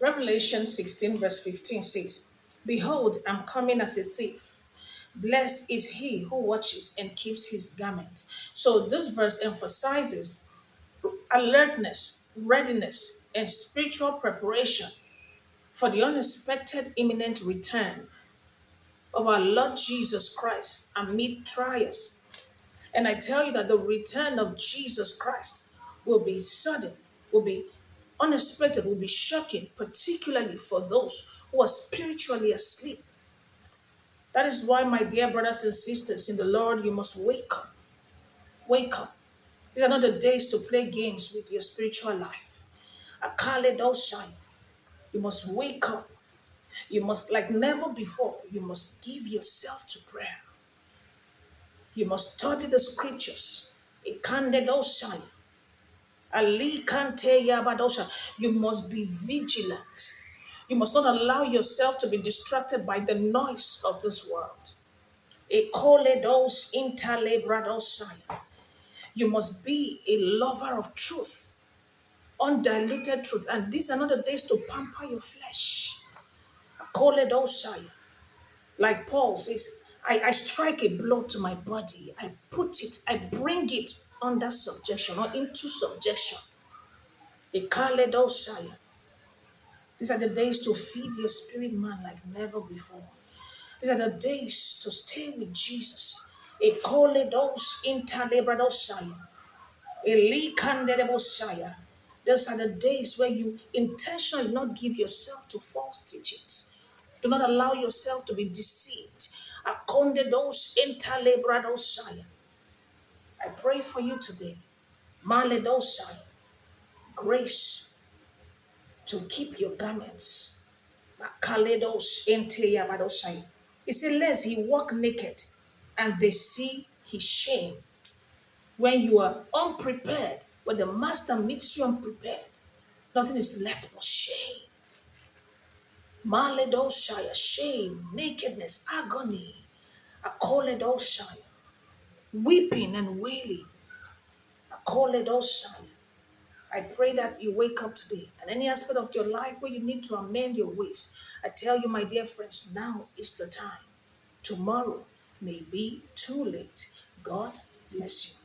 Revelation 16, verse 15 says, Behold, I'm coming as a thief. Blessed is he who watches and keeps his garment. So this verse emphasizes alertness, readiness, and spiritual preparation for the unexpected imminent return of our Lord Jesus Christ amid trials. And I tell you that the return of Jesus Christ will be sudden, will be unexpected, will be shocking, particularly for those who are spiritually asleep. That is why, my dear brothers and sisters in the Lord, you must wake up. Wake up. These are not the days to play games with your spiritual life. Akale Doshai. You must wake up. You must, like never before, you must give yourself to prayer. You must study the scriptures. Ikande Doshai. Ali Kante Yabadosha. You must be vigilant. You must not allow yourself to be distracted by the noise of this world. Ekole dos intale bradosai. You must be a lover of truth, undiluted truth. And these are not the days to pamper your flesh. Ekole dosai. Like Paul says, I strike a blow to my body. I bring it under subjection or into subjection. Ekale dosai. These are the days to feed your spirit man like never before. These are the days to stay with Jesus. Ekole dos intale bradosai. Eli kanderebosaya. Those are the days where you intentionally not give yourself to false teachings. Do not allow yourself to be deceived. Akonde dos intalebradosaya. I pray for you today. Maledosai. Grace to keep your garments. Makaledos inteyabadosai. He said, lest he walk naked and they see his shame. When you are unprepared, when the master meets you unprepared, nothing is left but shame. Maledoshaya, shame, nakedness, agony. Akoledoshaya, weeping and wailing. Akoledoshaya. I pray that you wake up today and any aspect of your life where you need to amend your ways. I tell you, my dear friends, now is the time. Tomorrow may be too late. God bless you.